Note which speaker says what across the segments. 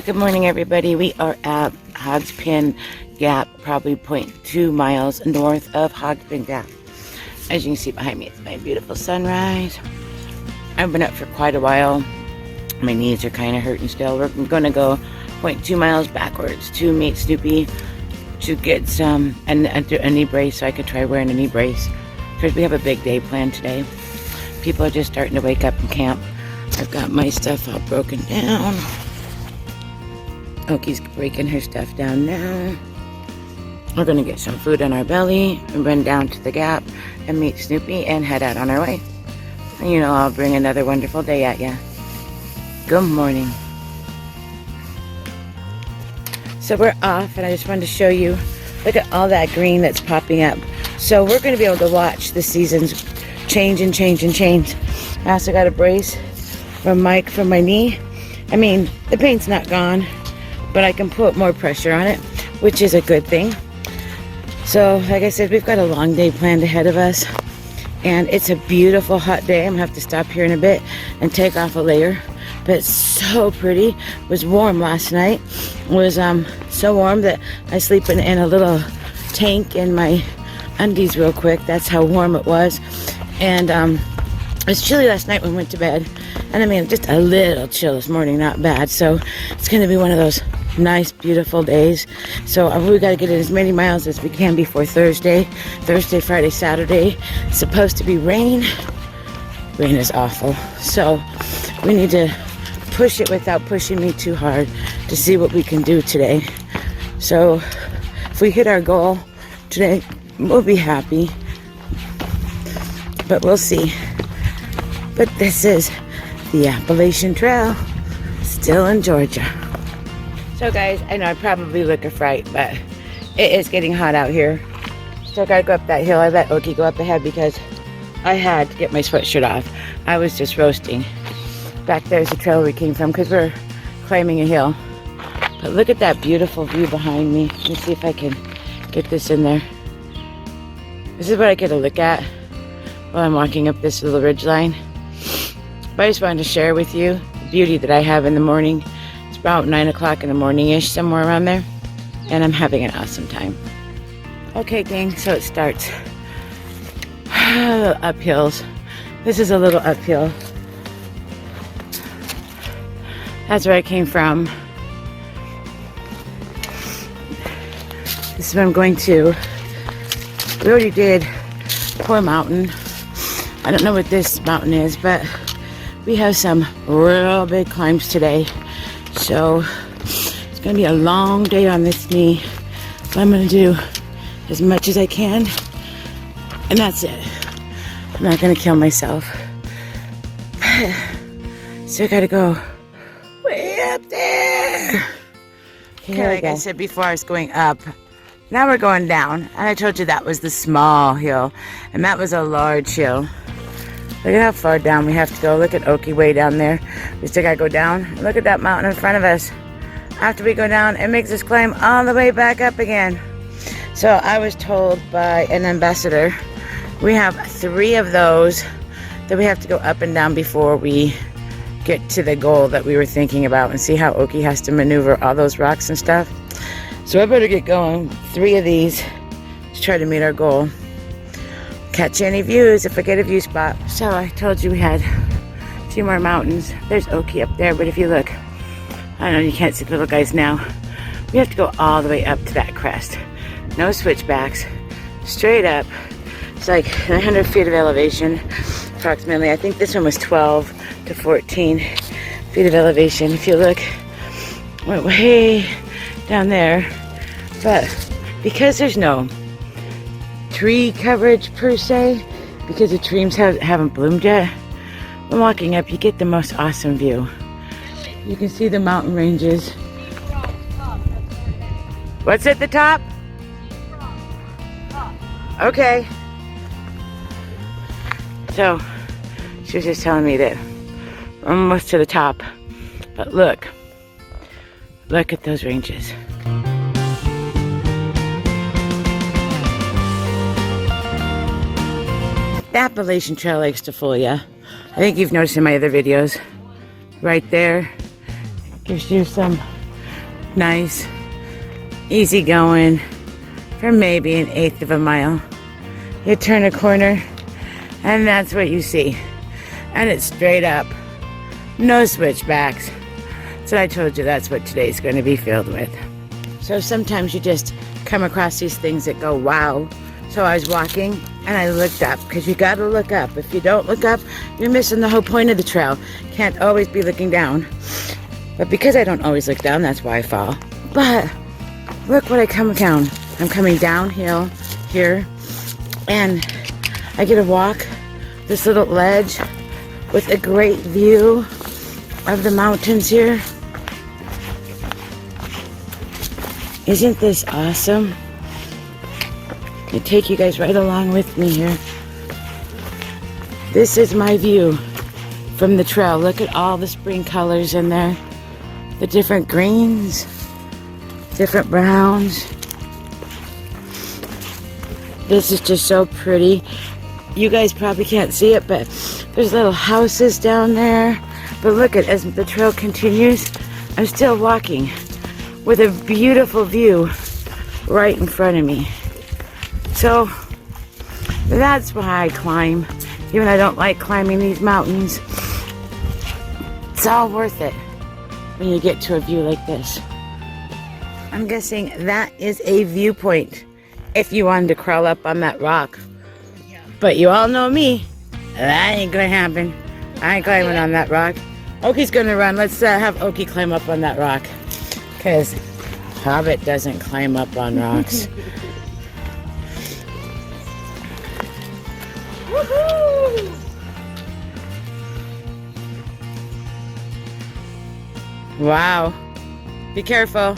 Speaker 1: Good morning, everybody. We are at Hogpen Gap, probably 0.2 miles north of Hogpen Gap. As you can see behind me, it's my beautiful sunrise. I've been up for quite a while. My knees are kind of hurting still. We're going to go 0.2 miles backwards to meet Snoopy to get some a knee brace so I could try wearing a knee brace because we have a big day planned today. People are just starting to wake up and camp. I've got my stuff all broken down. Oki's breaking her stuff down now. We're going to get some food in our belly and run down to the Gap and meet Snoopy and head out on our way. And you know I'll bring another wonderful day at ya. Good morning. So we're off and I just wanted to show you, look at all that green that's popping up. So we're going to be able to watch the seasons change and change and change. I also got a brace from Mike for my knee. I mean, the pain's not gone, but I can put more pressure on it, which is a good thing. So, like I said, we've got a long day planned ahead of us, and it's a beautiful hot day. I'm gonna have to stop here in a bit and take off a layer, but it's so pretty. It was warm last night. It was so warm that I sleep in a little tank in my undies real quick. That's how warm it was. And it was chilly last night when we went to bed, and I mean just a little chill this morning, not bad. So it's gonna be one of those nice, beautiful days. So we got to get in as many miles as we can before Thursday, Friday, Saturday. It's supposed to be rain. Rain is awful. So we need to push it without pushing me too hard to see what we can do today. So if we hit our goal today, we'll be happy. But we'll see. But this is the Appalachian Trail, still in Georgia. So guys, I know I probably look a fright, but it is getting hot out here. Still gotta go up that hill. I let Oki go up ahead because I had to get my sweatshirt off. I was just roasting. Back there's the trail we came from because we're climbing a hill. But look at that beautiful view behind me. Let me see if I can get this in there. This is what I get to look at while I'm walking up this little ridge line. But I just wanted to share with you the beauty that I have in the morning. It's about 9 o'clock in the morning-ish, somewhere around there. And I'm having an awesome time. Okay, gang, so it starts. Uphills. This is a little uphill. That's where I came from. This is where I'm going to. We already did Poor Mountain. I don't know what this mountain is, but we have some real big climbs today. So it's gonna be a long day on this knee. But I'm gonna do as much as I can, and that's it. I'm not gonna kill myself. Still gotta go way up there. Okay, like I said before, I was going up. Now we're going down, and I told you that was the small hill, and that was a large hill. Look at how far down we have to go. Look at Oki way down there. We still gotta go down. Look at that mountain in front of us. After we go down, it makes us climb all the way back up again. So I was told by an ambassador, we have 3 of those that we have to go up and down before we get to the goal that we were thinking about, and see how Oki has to maneuver all those rocks and stuff. So I better get going. 3 of these to try to meet our goal. Catch any views if I get a view spot. So I told you we had a few more mountains. There's Oki up there, but if you look, I know you can't see the little guys now. We have to go all the way up to that crest. No switchbacks, straight up. It's like 100 feet of elevation, approximately. I think this one was 12 to 14 feet of elevation. If you look, went way down there. But because there's no tree coverage per se, because the trees haven't bloomed yet, when walking up you get the most awesome view. You can see the mountain ranges. What's at the top? Okay. So she was just telling me that we're almost to the top, but look at those ranges. The Appalachian Trail likes to fool ya. I think you've noticed in my other videos. Right there gives you some nice, easy going for maybe an eighth of a mile. You turn a corner and that's what you see. And it's straight up, no switchbacks. So I told you that's what today's going to be filled with. So sometimes you just come across these things that go, wow. So I was walking and I looked up, because you got to look up. If you don't look up, you're missing the whole point of the trail. Can't always be looking down. But because I don't always look down, that's why I fall. But look what I come down. I'm coming downhill here, and I get to walk this little ledge with a great view of the mountains here. Isn't this awesome? I take you guys right along with me here. This is my view from the trail. Look at all the spring colors in there. The different greens, different browns. This is just so pretty. You guys probably can't see it, but there's little houses down there. But look at, as the trail continues, I'm still walking with a beautiful view right in front of me. So that's why I climb. Even though I don't like climbing these mountains, it's all worth it when you get to a view like this. I'm guessing that is a viewpoint if you wanted to crawl up on that rock. But you all know me. That ain't gonna happen. I ain't climbing on that rock. Oki's gonna run. Let's have Oki climb up on that rock. Because Hobbit doesn't climb up on rocks. Woohoo! Wow. Be careful.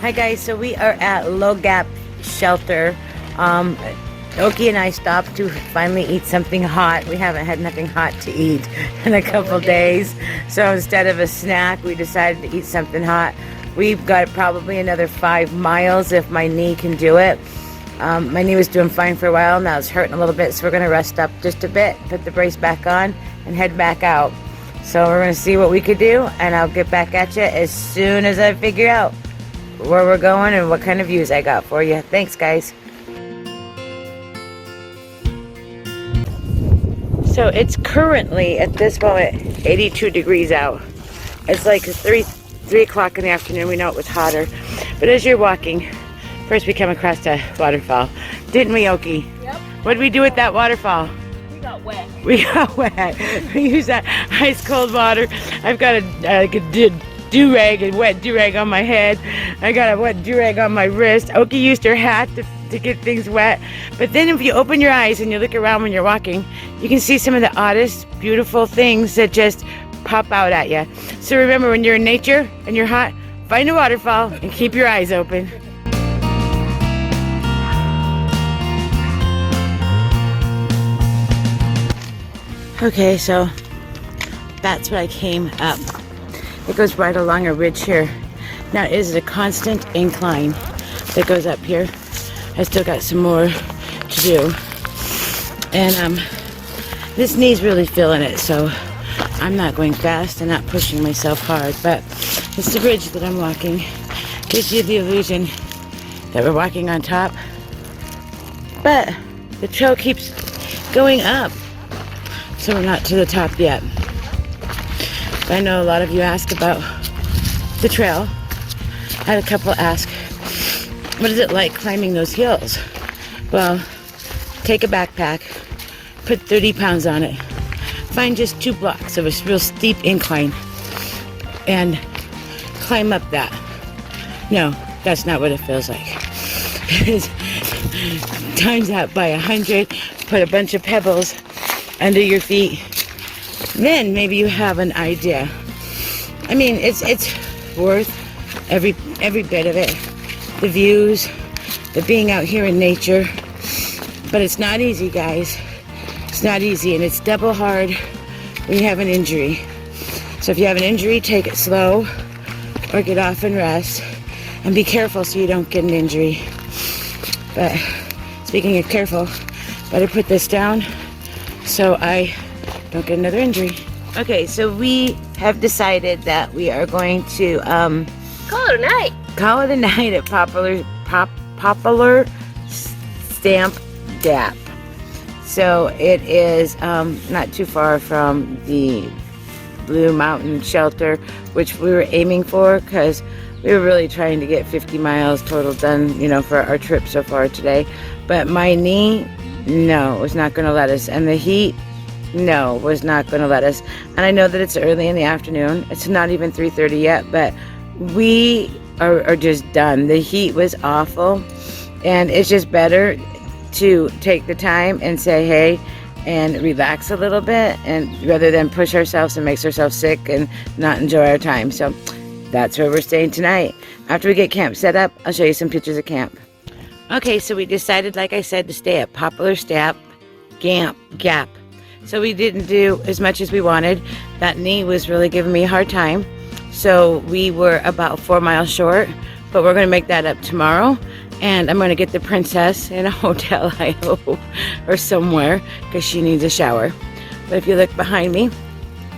Speaker 1: Hi guys, so we are at Low Gap Shelter. Oki and I stopped to finally eat something hot. We haven't had nothing hot to eat in a couple days. So instead of a snack, we decided to eat something hot. We've got probably another 5 miles if my knee can do it. My knee was doing fine for a while, now it's hurting a little bit, so we're gonna rest up just a bit, put the brace back on, and head back out. So we're gonna see what we could do, and I'll get back at you as soon as I figure out where we're going and what kind of views I got for you. Thanks, guys. So it's currently, at this moment, 82 degrees out. It's like 3 o'clock in the afternoon. We know it was hotter. But as you're walking, first we come across a waterfall. Didn't we, Oki? Yep. What did we do with that waterfall?
Speaker 2: We got wet.
Speaker 1: We got wet. We used that ice cold water. I've got a do-rag, a wet do-rag on my head. I got a wet do-rag on my wrist. Oki used her hat to get things wet. But then if you open your eyes and you look around when you're walking, you can see some of the oddest, beautiful things that just pop out at you. So remember, when you're in nature and you're hot, find a waterfall and keep your eyes open. Okay, so that's what I came up. It goes right along a ridge here. Now it is a constant incline that goes up here. I still got some more to do. And this knee's really feeling it, so I'm not going fast and not pushing myself hard, but it's the ridge that I'm walking. Gives you the illusion that we're walking on top. But the trail keeps going up, so we're not to the top yet. I know a lot of you ask about the trail. I had a couple ask, what is it like climbing those hills? Well, take a backpack, put 30 pounds on it, find just 2 blocks of a real steep incline, and climb up that. No, that's not what it feels like. Times that by 100, put a bunch of pebbles under your feet, then maybe you have an idea. I mean, it's worth every bit of it. The views, the being out here in nature. But it's not easy, guys. It's not easy, and it's double hard when you have an injury. So if you have an injury, take it slow or get off and rest. And be careful so you don't get an injury. But speaking of careful, better put this down so I don't get another injury. Okay, so we have decided that we are going to
Speaker 2: Call it a night.
Speaker 1: call it a night at Poplar Stamp Gap. So it is not too far from the Blue Mountain Shelter, which we were aiming for because we were really trying to get 50 miles total done, you know, for our trip so far today. But my knee, no, was not going to let us. And the heat, no, was not going to let us. And I know that it's early in the afternoon. It's not even 3:30 yet, but we are just done. The heat was awful. And it's just better to take the time and say, hey, and relax a little bit, and rather than push ourselves and makes ourselves sick and not enjoy our time. So that's where we're staying tonight. After we get camp set up, I'll show you some pictures of camp. Okay, so we decided, like I said, to stay at Poplar Stamp Gap. So we didn't do as much as we wanted. That knee was really giving me a hard time. So we were about 4 miles short, but we're going to make that up tomorrow. And I'm going to get the princess in a hotel, I hope, or somewhere, because she needs a shower. But if you look behind me,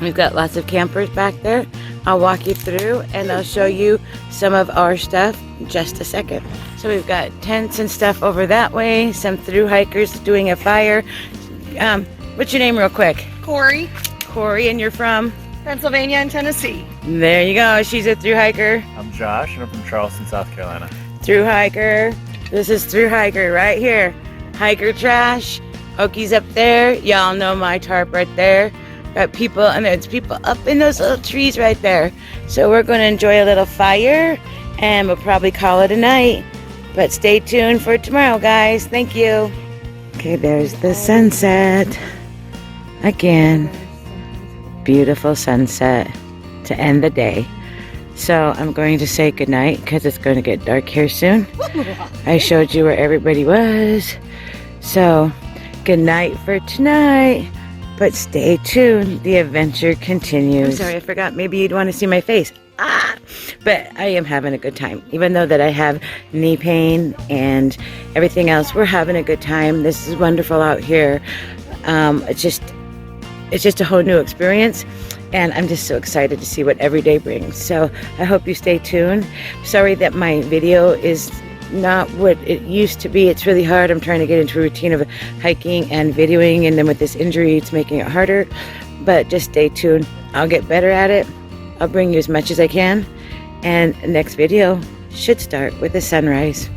Speaker 1: we've got lots of campers back there. I'll walk you through and I'll show you some of our stuff in just a second. So we've got tents and stuff over that way, some through hikers doing a fire. What's your name real quick?
Speaker 2: Corey,
Speaker 1: Corey, and you're from?
Speaker 2: Pennsylvania and Tennessee.
Speaker 1: There you go. She's a through hiker.
Speaker 3: I'm Josh, and I'm from Charleston, South Carolina.
Speaker 1: Through hiker. This is through hiker right here. Hiker trash. Okies up there. Y'all know my tarp right there. Got people, and there's people up in those little trees right there. So we're going to enjoy a little fire, and we'll probably call it a night. But stay tuned for tomorrow, guys. Thank you. Okay, there's the sunset. Again. Beautiful sunset to end the day. So I'm going to say goodnight because it's going to get dark here soon. I showed you where everybody was. So good night for tonight. But stay tuned. The adventure continues. I'm sorry, I forgot. Maybe you'd want to see my face. But I am having a good time. Even though that I have knee pain and everything else, we're having a good time. This is wonderful out here. It's just a whole new experience. And I'm just so excited to see what every day brings. So I hope you stay tuned. Sorry that my video is not what it used to be. It's really hard. I'm trying to get into a routine of hiking and videoing, and then with this injury, it's making it harder. But just stay tuned. I'll get better at it. I'll bring you as much as I can. And the next video should start with the sunrise.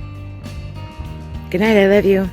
Speaker 1: Good night. I love you.